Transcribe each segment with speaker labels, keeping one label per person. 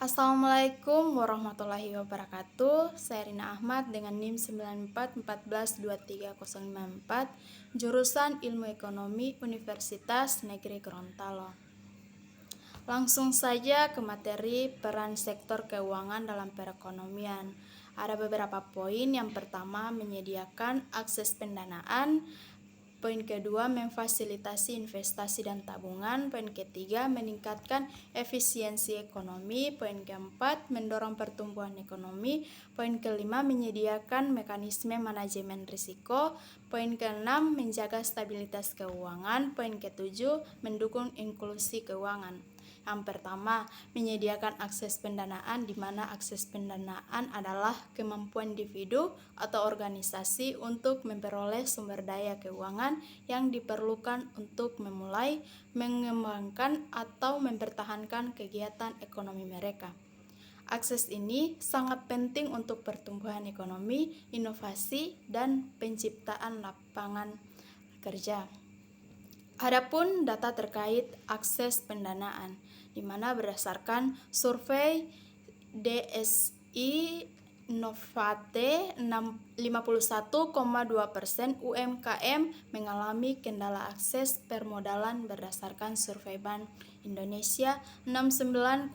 Speaker 1: Assalamualaikum warahmatullahi wabarakatuh. Saya Rina Ahmad dengan NIM 94142304, jurusan Ilmu Ekonomi Universitas Negeri Gorontalo. Langsung saja ke materi peran sektor keuangan dalam perekonomian. Ada beberapa poin. Yang pertama, menyediakan akses pendanaan. Poin kedua, memfasilitasi investasi dan tabungan. Poin ketiga, meningkatkan efisiensi ekonomi. Poin keempat, mendorong pertumbuhan ekonomi. Poin kelima, menyediakan mekanisme manajemen risiko. Poin keenam, menjaga stabilitas keuangan. Poin ketujuh, mendukung inklusi keuangan. Yang pertama, menyediakan akses pendanaan, di mana akses pendanaan adalah kemampuan individu atau organisasi untuk memperoleh sumber daya keuangan yang diperlukan untuk memulai, mengembangkan, atau mempertahankan kegiatan ekonomi mereka. Akses ini sangat penting untuk pertumbuhan ekonomi, inovasi, dan penciptaan lapangan kerja. Adapun data terkait akses pendanaan, di mana berdasarkan survei DSI Novate 51,2% UMKM mengalami kendala akses permodalan berdasarkan survei Bank Indonesia. 69,5%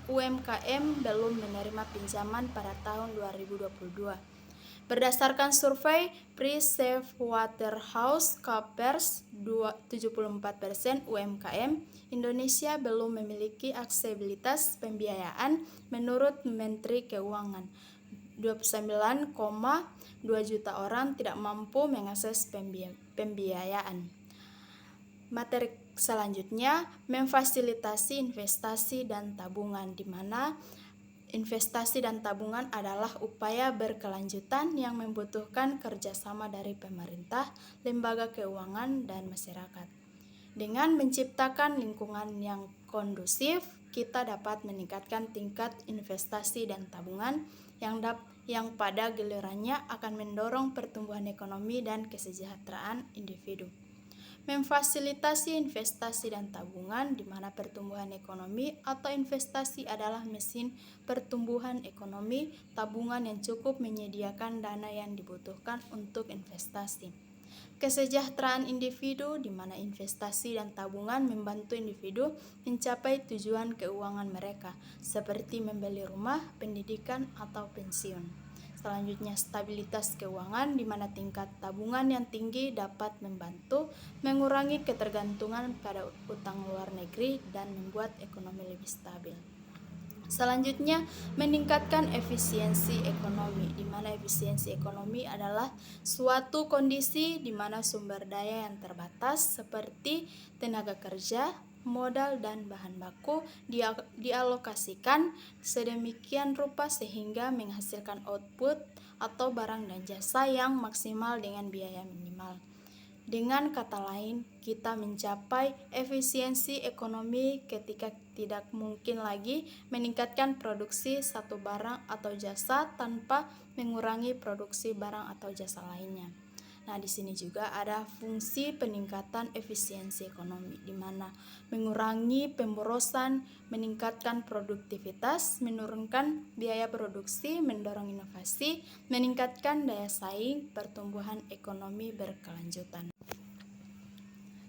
Speaker 1: UMKM belum menerima pinjaman pada tahun 2022. Berdasarkan survei PricewaterhouseCoopers, 74% UMKM Indonesia belum memiliki aksesibilitas pembiayaan menurut Menteri Keuangan. 29,2 juta orang tidak mampu mengakses pembiayaan. Materi selanjutnya, memfasilitasi investasi dan tabungan, di mana investasi dan tabungan adalah upaya berkelanjutan yang membutuhkan kerjasama dari pemerintah, lembaga keuangan, dan masyarakat. Dengan menciptakan lingkungan yang kondusif, kita dapat meningkatkan tingkat investasi dan tabungan yang pada gilirannya akan mendorong pertumbuhan ekonomi dan kesejahteraan individu. Memfasilitasi investasi dan tabungan, di mana pertumbuhan ekonomi atau investasi adalah mesin pertumbuhan ekonomi. Tabungan yang cukup menyediakan dana yang dibutuhkan untuk investasi. Kesejahteraan individu, di mana investasi dan tabungan membantu individu mencapai tujuan keuangan mereka, seperti membeli rumah, pendidikan, atau pensiun. Selanjutnya, stabilitas keuangan, di mana tingkat tabungan yang tinggi dapat membantu mengurangi ketergantungan pada utang luar negeri dan membuat ekonomi lebih stabil. Selanjutnya, meningkatkan efisiensi ekonomi, di mana efisiensi ekonomi adalah suatu kondisi di mana sumber daya yang terbatas seperti tenaga kerja, modal, dan bahan baku dialokasikan sedemikian rupa sehingga menghasilkan output atau barang dan jasa yang maksimal dengan biaya minimal. Dengan kata lain, kita mencapai efisiensi ekonomi ketika tidak mungkin lagi meningkatkan produksi satu barang atau jasa tanpa mengurangi produksi barang atau jasa lainnya. Nah, di sini juga ada fungsi peningkatan efisiensi ekonomi, di mana mengurangi pemborosan, meningkatkan produktivitas, menurunkan biaya produksi, mendorong inovasi, meningkatkan daya saing, pertumbuhan ekonomi berkelanjutan.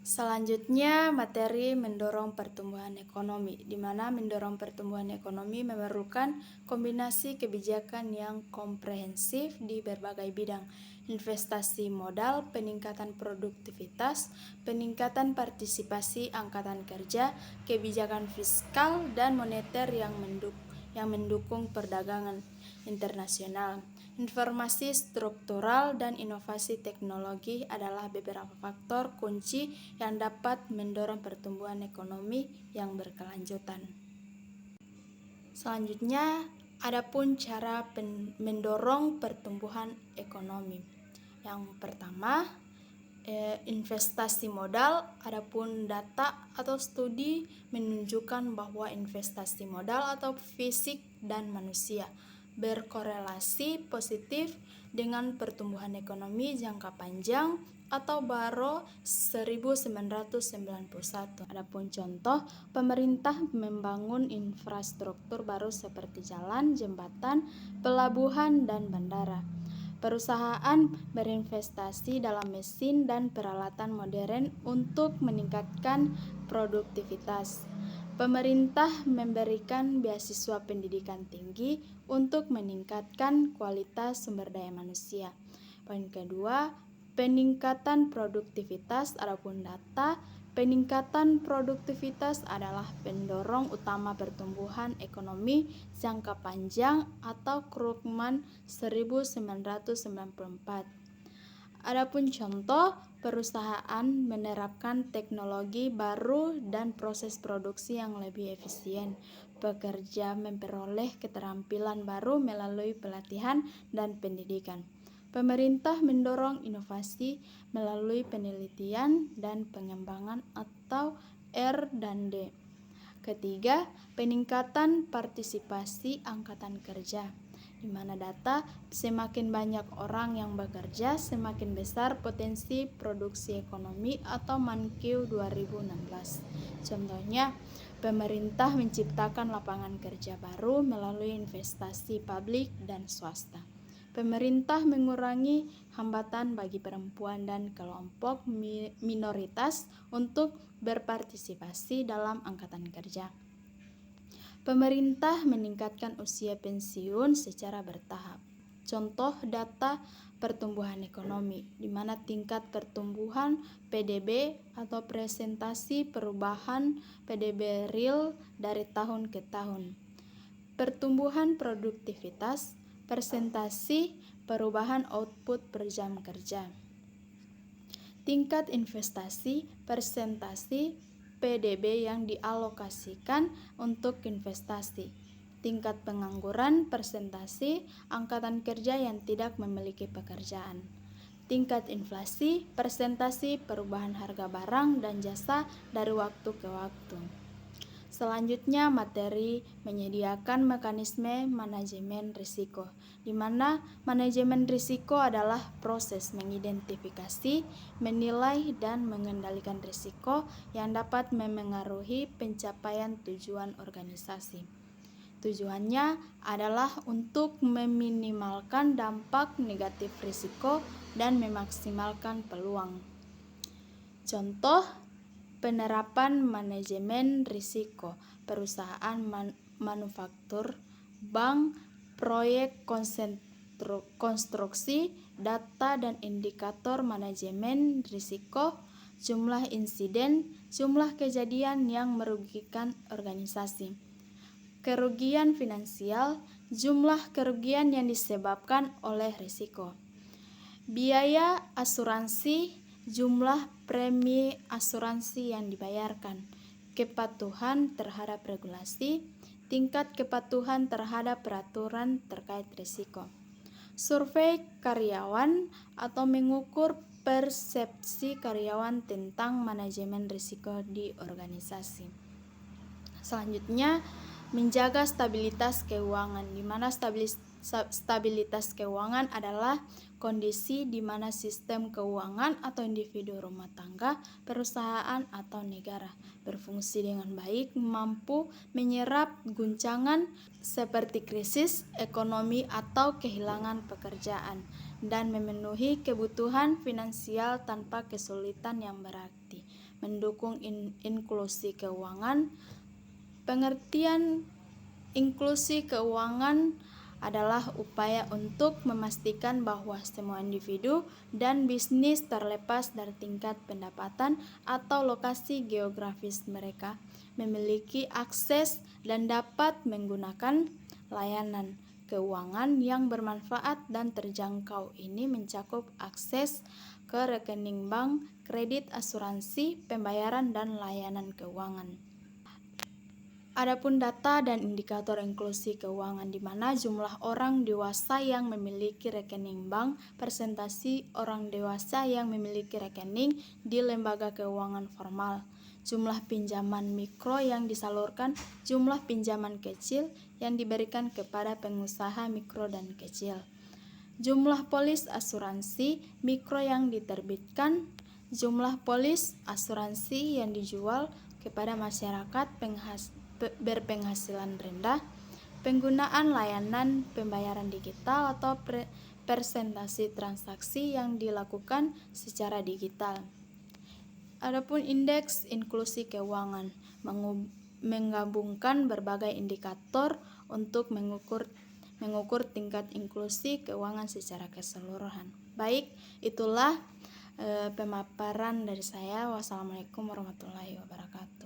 Speaker 1: Selanjutnya, materi mendorong pertumbuhan ekonomi, di mana mendorong pertumbuhan ekonomi memerlukan kombinasi kebijakan yang komprehensif di berbagai bidang. Investasi modal, peningkatan produktivitas, peningkatan partisipasi angkatan kerja, kebijakan fiskal dan moneter yang mendukung perdagangan internasional. Informasi struktural dan inovasi teknologi adalah beberapa faktor kunci yang dapat mendorong pertumbuhan ekonomi yang berkelanjutan. Selanjutnya, adapun cara mendorong pertumbuhan ekonomi. Yang pertama, investasi modal. Adapun data atau studi menunjukkan bahwa investasi modal atau fisik dan manusia berkorelasi positif dengan pertumbuhan ekonomi jangka panjang atau baru 1991. Adapun contoh, pemerintah membangun infrastruktur baru seperti jalan, jembatan, pelabuhan, dan bandara. Perusahaan berinvestasi dalam mesin dan peralatan modern untuk meningkatkan produktivitas. Pemerintah memberikan beasiswa pendidikan tinggi untuk meningkatkan kualitas sumber daya manusia. Poin kedua, peningkatan produktivitas. Adapun data, peningkatan produktivitas adalah pendorong utama pertumbuhan ekonomi jangka panjang atau Krugman 1994. Adapun contoh, perusahaan menerapkan teknologi baru dan proses produksi yang lebih efisien. Pekerja memperoleh keterampilan baru melalui pelatihan dan pendidikan. Pemerintah mendorong inovasi melalui penelitian dan pengembangan atau R&D. Ketiga, peningkatan partisipasi angkatan kerja, di mana data semakin banyak orang yang bekerja, semakin besar potensi produksi ekonomi atau Mankeu 2016. Contohnya, pemerintah menciptakan lapangan kerja baru melalui investasi publik dan swasta. Pemerintah mengurangi hambatan bagi perempuan dan kelompok minoritas untuk berpartisipasi dalam angkatan kerja. Pemerintah meningkatkan usia pensiun secara bertahap. Contoh data pertumbuhan ekonomi, di mana tingkat pertumbuhan PDB atau presentasi perubahan PDB real dari tahun ke tahun. Pertumbuhan produktivitas, presentasi perubahan output per jam kerja. Tingkat investasi, presentasi PDB yang dialokasikan untuk investasi. Tingkat pengangguran, presentasi angkatan kerja yang tidak memiliki pekerjaan. Tingkat inflasi, presentasi perubahan harga barang dan jasa dari waktu ke waktu. Selanjutnya, materi menyediakan mekanisme manajemen risiko, di mana manajemen risiko adalah proses mengidentifikasi, menilai, dan mengendalikan risiko yang dapat memengaruhi pencapaian tujuan organisasi. Tujuannya adalah untuk meminimalkan dampak negatif risiko dan memaksimalkan peluang. Contoh, penerapan manajemen risiko, perusahaan manufaktur, bank, proyek konstruksi, data dan indikator manajemen risiko, jumlah insiden, jumlah kejadian yang merugikan organisasi. Kerugian finansial, jumlah kerugian yang disebabkan oleh risiko. Biaya asuransi, jumlah premi asuransi yang dibayarkan. Kepatuhan terhadap regulasi, tingkat kepatuhan terhadap peraturan terkait risiko. Survei karyawan atau mengukur persepsi karyawan tentang manajemen risiko di organisasi. Selanjutnya, menjaga stabilitas keuangan, di mana stabilitas keuangan adalah kondisi di mana sistem keuangan atau individu rumah tangga, perusahaan, atau negara berfungsi dengan baik, mampu menyerap guncangan seperti krisis ekonomi atau kehilangan pekerjaan, dan memenuhi kebutuhan finansial tanpa kesulitan yang berarti. Mendukung inklusi keuangan. Pengertian inklusi keuangan adalah upaya untuk memastikan bahwa semua individu dan bisnis terlepas dari tingkat pendapatan atau lokasi geografis mereka memiliki akses dan dapat menggunakan layanan keuangan yang bermanfaat dan terjangkau. Ini mencakup akses ke rekening bank, kredit, asuransi, pembayaran, dan layanan keuangan. Adapun data dan indikator inklusi keuangan, di mana jumlah orang dewasa yang memiliki rekening bank, persentase orang dewasa yang memiliki rekening di lembaga keuangan formal, jumlah pinjaman mikro yang disalurkan, jumlah pinjaman kecil yang diberikan kepada pengusaha mikro dan kecil. Jumlah polis asuransi mikro yang diterbitkan, jumlah polis asuransi yang dijual kepada masyarakat berpenghasilan rendah, penggunaan layanan pembayaran digital atau presentasi transaksi yang dilakukan secara digital. Adapun indeks inklusi keuangan menggabungkan berbagai indikator untuk mengukur tingkat inklusi keuangan secara keseluruhan. Baik, itulah pemaparan dari saya. Wassalamualaikum warahmatullahi wabarakatuh.